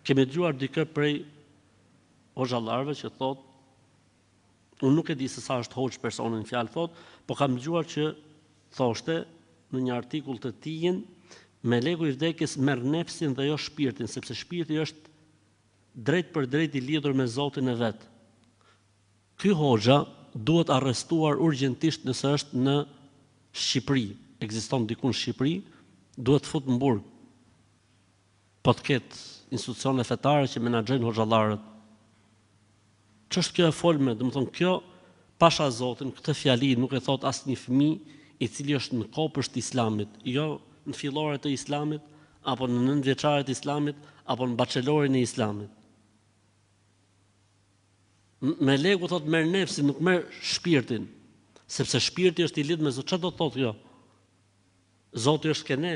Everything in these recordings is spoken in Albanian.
Kemi dëgjuar dikë prej hoxhallarëve që thot, unë nuk e di se sa është hoxh personin fjalë thot, po kam dëgjuar që thoshte në një artikull të tij, meleku i vdekjes merr nefsin dhe jo shpirtin, sepse shpirti është drejt për drejt i lidhur me Zotin e vet. Ky hoxha duhet arrestuar urgjentisht nëse është në Shqipëri, ekziston diku në Shqipëri, duhet fut në burg. Po të ketë institucione fetare që menaxhojnë hoxhallarët. Ç'është kjo e folme, domethënë kjo pasha Zotin, këtë fjali nuk e thot asnjë fëmijë i cili është në kopësht të Islamit, jo në filloret të Islamit, apo në 9 vjeçaret të Islamit, apo në bachelorin e Islamit. Meleku thot merr nefsin, nuk merr shpirtin, sepse shpirti është i lidhur me Zotin. Çfarë do të thotë kjo? Zoti është ke ne,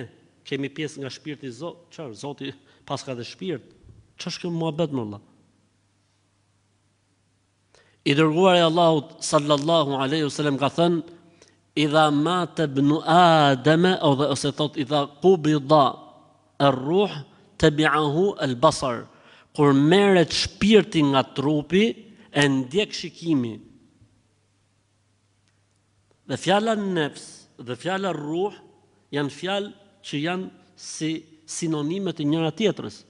kemi pjesë nga shpirti i Zotit. Çfarë? Zoti pas ka dhe shpirt. Ç'është kjo muhabet me Allah? I dërguari i Allahut sallallahu alaihi wasallam ka thënë: "Idha mata ibnu Adama", ose thot idha qubida ar-ruh tabi'ahu al-basar. Kur merret shpirti nga trupi, e ndjek shikimi. Dhe fjala nefs dhe fjala ruh janë fjalë që janë si sinonime të njëra tjetrës.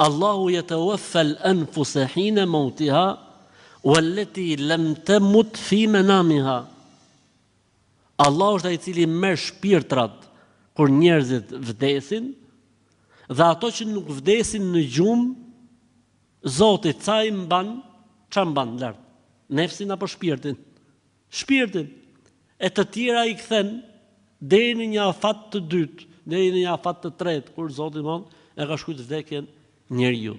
Allahu yatawaffa al-anfusa hina mautiha wallati lam tamut fi manamiha. Allahu është ai i cili merr shpirtrat kur njerëzit vdesin, dhe ato që nuk vdesin në gjumë, Zoti ca i mban, ç'a mban lart? Nefsin apo shpirtin? Shpirtin. E të tjera i kthen deri në një afat të dytë, deri në një afat të tretë, kur Zoti e ka shkruajtur vdekjen njeriu.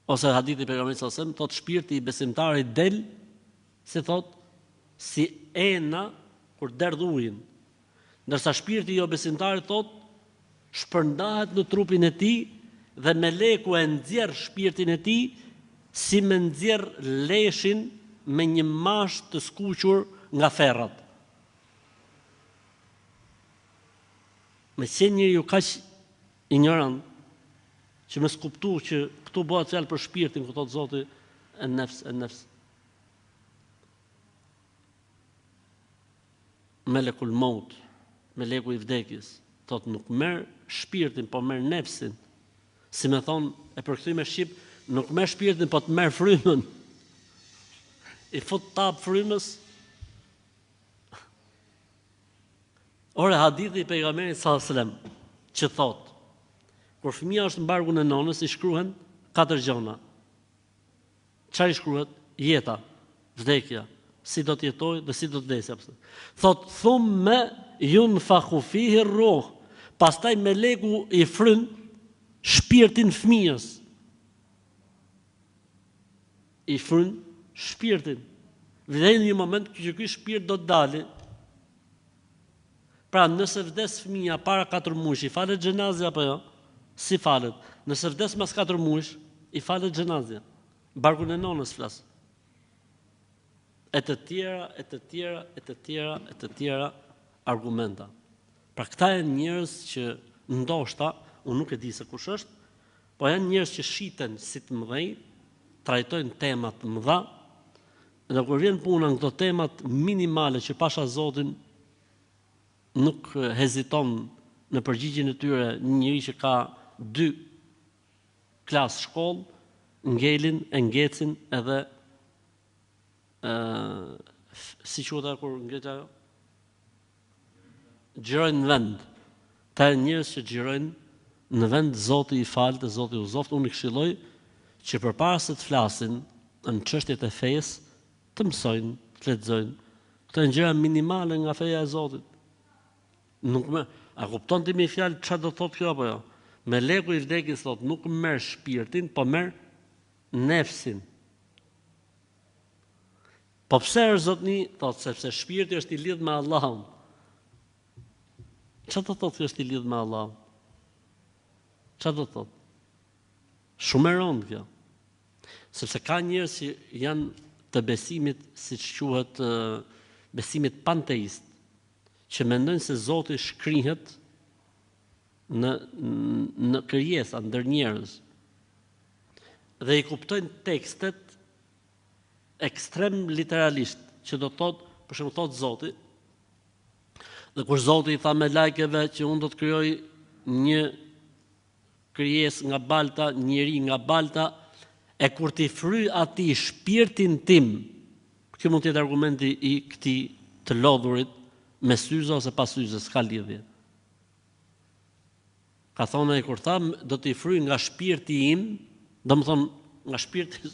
Ose hadithi i pejgamberit sallallahu alajhi wasallam thot shpirti i besimtarit del, si thot, si ena kur derdh ujin. Ndërsa shpirti i jo besimtarit thot shpërndahet në trupin e tij dhe meleku e nxjerr shpirtin e tij si me nxjerr leshin me një mash të skuqur nga ferrat. Me se njeriu kaq ignorant që më skuptu që këtu bëhet fjalë për shpirtin, ku thot Zoti en-nefs. Melekul maut, meleku i vdekjes, thot nuk merr shpirtin, po merr nefsin. Si me thonë, e përkthej me shqip, nuk merr shpirtin, po të merr frymën. I fut tap frymës. Ora hadithi i pejgamberit sallallahu alajhi wasallam që thot, kur fëmia është në barkun e nonës, i shkruhen 4 gjëra. Çfarë i shkruhet? Jeta, vdekja, si do të jetojë dhe si do të vdesë. Thot thumma yunfakhu fihi ar-ruh. Pastaj meleku i fryn shpirtin fëmijës. I fryn shpirtin. Vjen një moment që ky shpirt do të dalë. Pra nëse vdes fëmia para 4 muajsh, i falet xhenazja apo jo? Si falet? Nëse vdes mas 4 muajsh, i falet xhenazja. Barkun e nonës flas. E të tjera argumenta. Pra këta janë njerëz që ndoshta, unë nuk e di se kush është, po janë njerëz që shiten si të mëdhenj, trajtojnë temat të mëdha, dhe kur vjen puna në këto temat minimale që pasha Zotin nuk heziton në përgjigjen e tyre, një njeri që ka 2 klasë shkollë, ngelin, e ngecin edhe si quhet ajo kur ngjet ajo? Xhirojnë në vend. Ta njerëz që xhirojnë në vend, Zoti i falë dhe Zoti u zoft. Unë i këshilloj që përpara se të flasin në çështjet e fesë, të mësojnë, të lexojnë. Këto janë gjëra minimale nga feja e Zotit. Nuk më, a kupton ti me fjalë çfarë do thotë kjo apo jo? Meleku i vdekjes thotë nuk merr shpirtin, po merr nefsin. Po pse është zotni? Thotë sepse shpirti është i lidhur me Allahun. Çfarë do thotë është i lidhur me Allahun? Çfarë do thotë? Shumë e rëndë kjo. Sepse ka njerëz që janë të besimit, siç quhet besimit panteist, që mendojnë se Zoti shkrihet në krijesa ndër njerëz dhe i kuptojnë tekstet ekstrem literalisht, që do të thotë, për shembull thotë Zoti, dhe kur Zoti i tha me lajkeve që unë do të krijoj një krijesë nga balta, njeri nga balta, e kur ti fry atij shpirtin tim, kjo mund të jetë argumenti i këtij të lodhurit me syze ose pa syze, s'ka lidhje. Ka thonë ai kur tha do t'i fry nga shpirti im, do më thonë nga shpirti.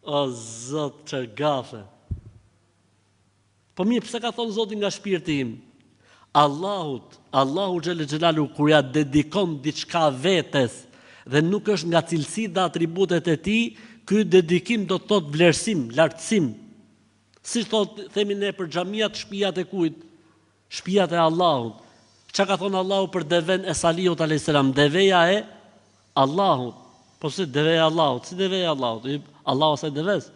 O Zot, çfarë gafe. Po mirë, pse ka thonë Zoti nga shpirti im? Allahu xhel xhelalu kur ja dedikon diçka vetes dhe nuk është nga cilësitë dhe atributet e tij, ky dedikim do të thotë vlerësim, lartësim. Si themi ne për xhamiat, shtëpiat e kujt? Shtëpiat e Allahut. Çka ka thonë Allahu për deven e Salihut alayhis salam? Deveja e Allahut. Po si deveja e Allahut? Si deveja e Allahut? Allahu sa deves.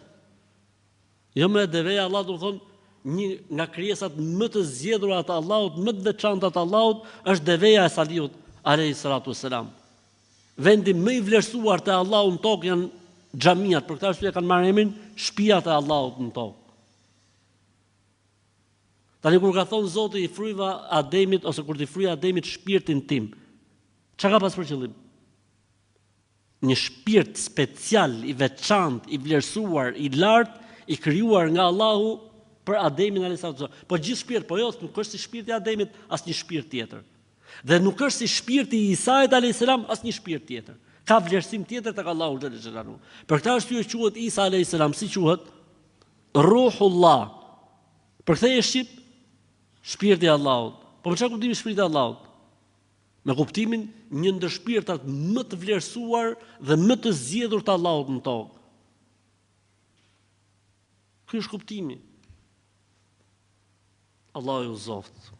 Jo më deveja e Allahut, do të thonë një nga krijesat më të zgjedhura të Allahut, më të veçanta të Allahut, është deveja e Salihut alayhis salatu wassalam. Vendi më i vlerësuar te Allahu në tokë janë xhamiat, për këtë arsye kanë marrë emrin shtëpiat e Allahut në tokë. Tani kur ka thonë Zoti i fryva Ademit, ose kur t'i fryja Ademit shpirtin tim, çka ka pas për qëllim? Një shpirt special, i veçantë, i vlerësuar, i lartë, i krijuar nga Allahu për Ademin alayhis salam. Po gjithë shpirt, po jo, nuk është si shpirti i Ademit, asnjë shpirt tjetër. Dhe nuk është si shpirti i Isait alayhis salam, asnjë shpirt tjetër. Ka vlerësim tjetër tek Allahu xhel xhelalu. Për këtë arsye quhet Isa alayhis salam, si quhet? Ruhullah. Për këtë e shqip shpirti i Allahut. Po me çfarë kuptimi shpirti i Allahut? Me kuptimin një ndër shpirtat më të vlerësuar dhe më të zgjedhur të Allahut në tokë. Ky është kuptimi. Allahu ju zoft.